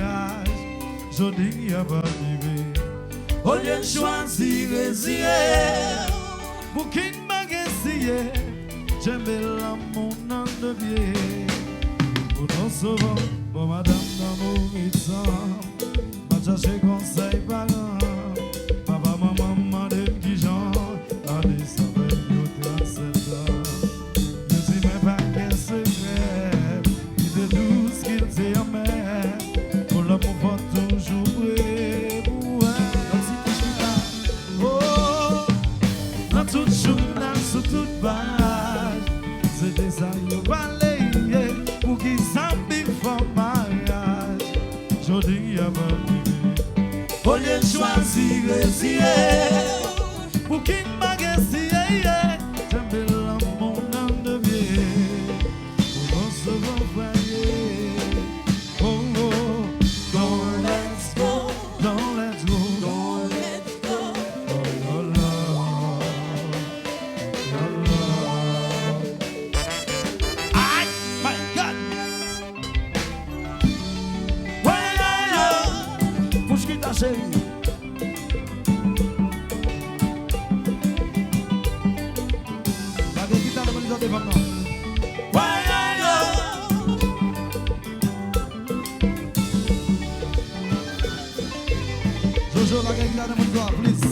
mariage, je dis à pas vivre. Au lieu de choisir résier, pour qu'il m'a essayé, j'aime l'amour dans le pied. Pour nous sauver, pour madame d'amour et sang, m'a cherché conseil parent. Papa, maman, m'a dit qui j'en, a dit ça fait 37 ans. Je sais même pas quel secret, il te douce qu'il t'est amer. Pour l'amour, faut toujours briller. Oh, dans toute journal, sur toute page, c'était ça, yo balayé, pour qui s'habille pour mariage. Je dis à ma vie, au lieu de choisir résier, pour qui m'a essayé, j'aime l'amour dans le pied, pour qu'on se revoyer. Oh, oh, don't let's go, don't let's go, don't let's go. Oh, love, oh, love. Ay, my God. Ouais, faut que je quitte ta chérie. La guitare de mon développement. Jojo, la guitare de mon doigt, please.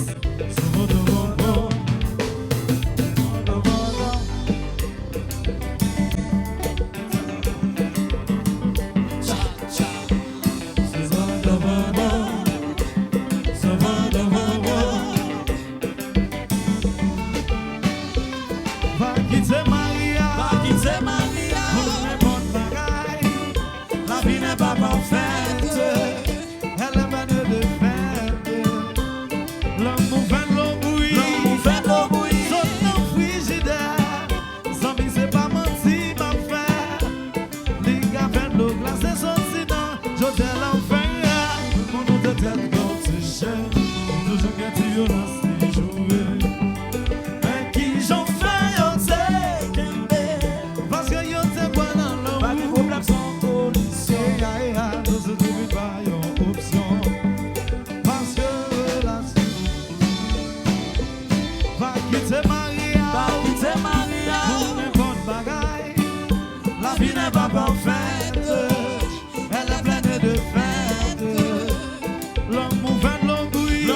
Va quitter Maria, pour n'importe bagaille. La vie n'est pas parfaite, elle est manière de fête. L'amour fait l'eau bouillie, saute dans le frigidaire. Sans vie c'est pas menti ma faire. Les gars fait l'eau glacée sorti dans j'hôtel l'enfer. Mon nom de tête quand tu cherches, toujours qu'un petit violence t'y jouer. Mais qui j'en fais, yo t'es qu'aimé. Parce que yo t'es bon dans l'amour. Pas de problème sans solution. Nous se trouvons pas une option. Parce que relation. Va quitter Maria, pour n'importe bagaille. La vie n'est pas parfaite, elle est pleine de fêtes. L'amour fait l'eau bouillie,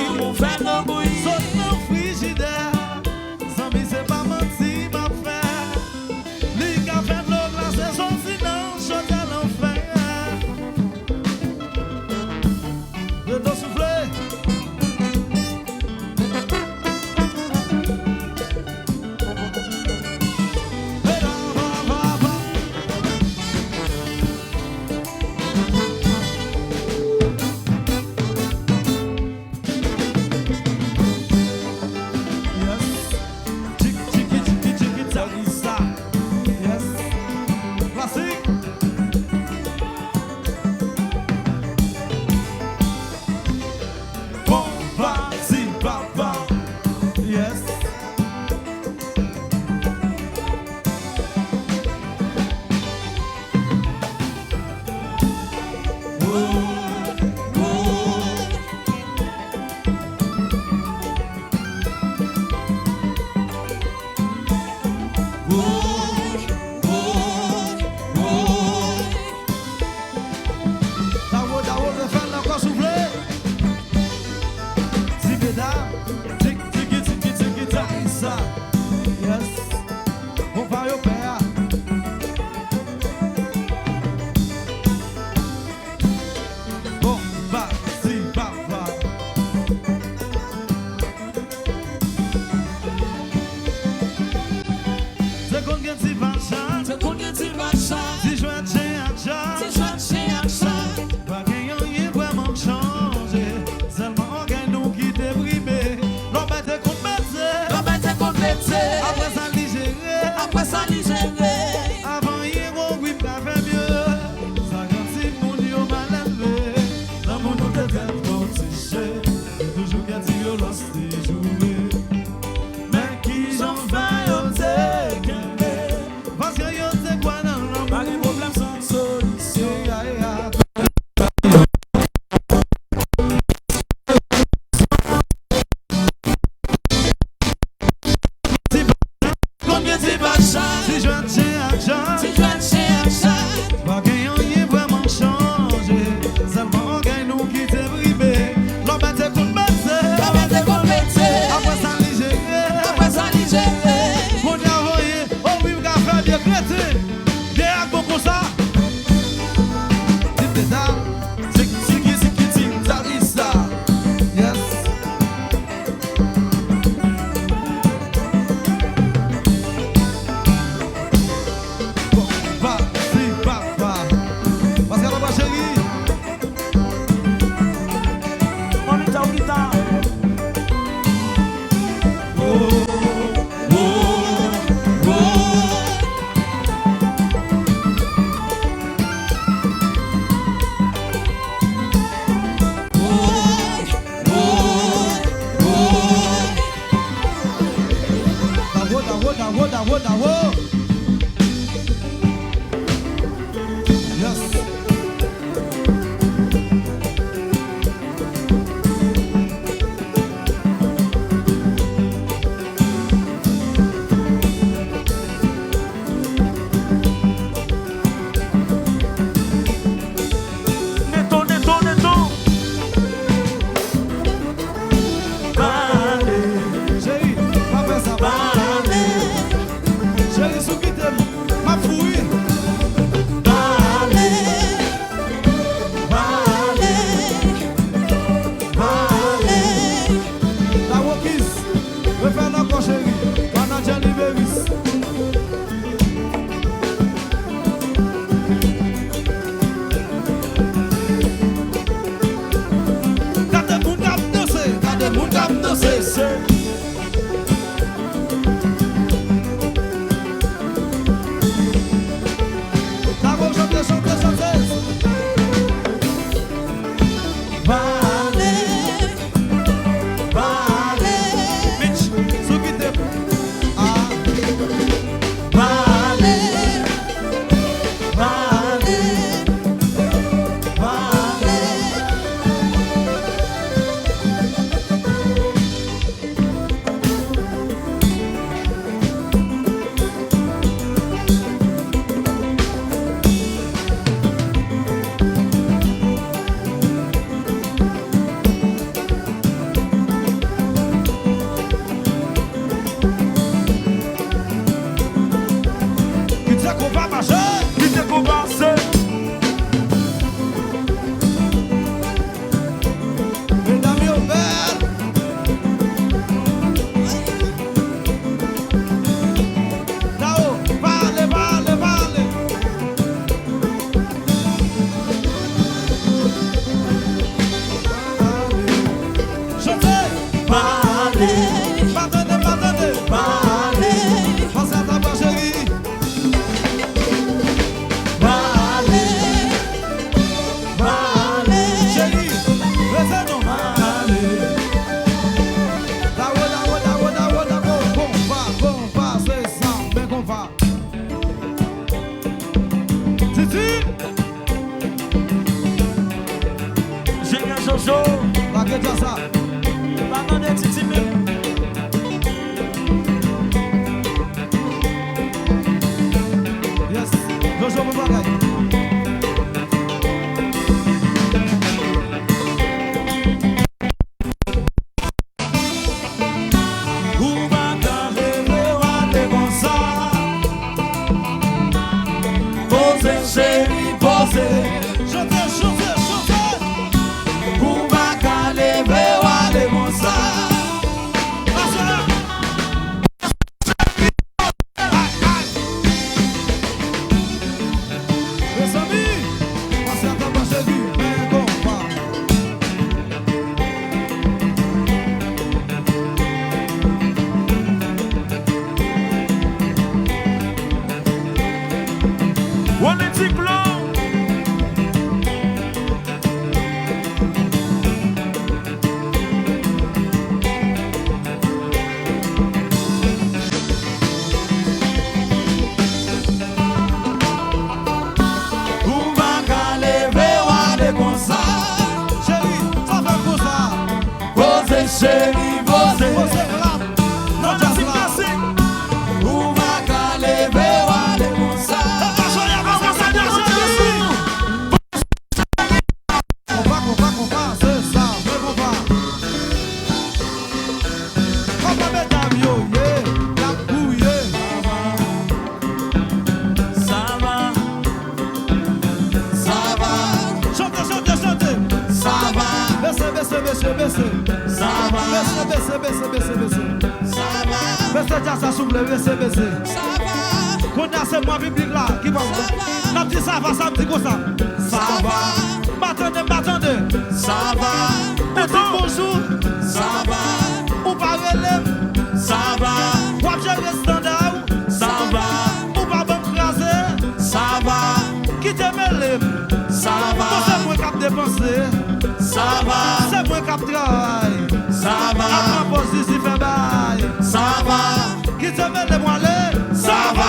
Ça va.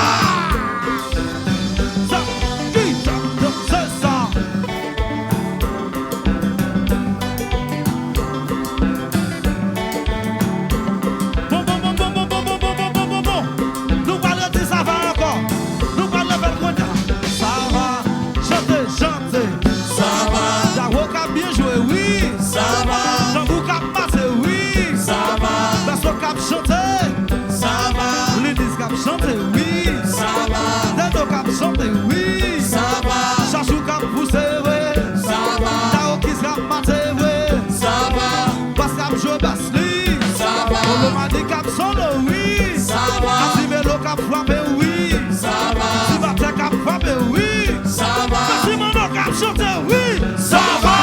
Cap chanter, oui. Ça va,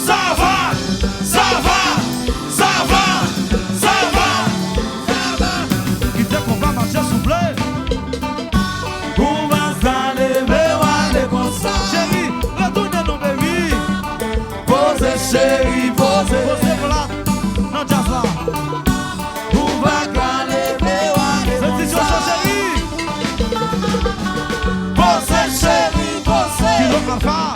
ça va, ça va, ça va, ça va, ça va. Qui dit qu'on va marcher soufflé? On va s'aller vers comme ça. Chérie, retournez nos bébés. Posez chérie, posez. Posez voilà, non jazz là. On va caler vers comme ça. Chérie. Posez chérie, posez. Qui l'on va faire?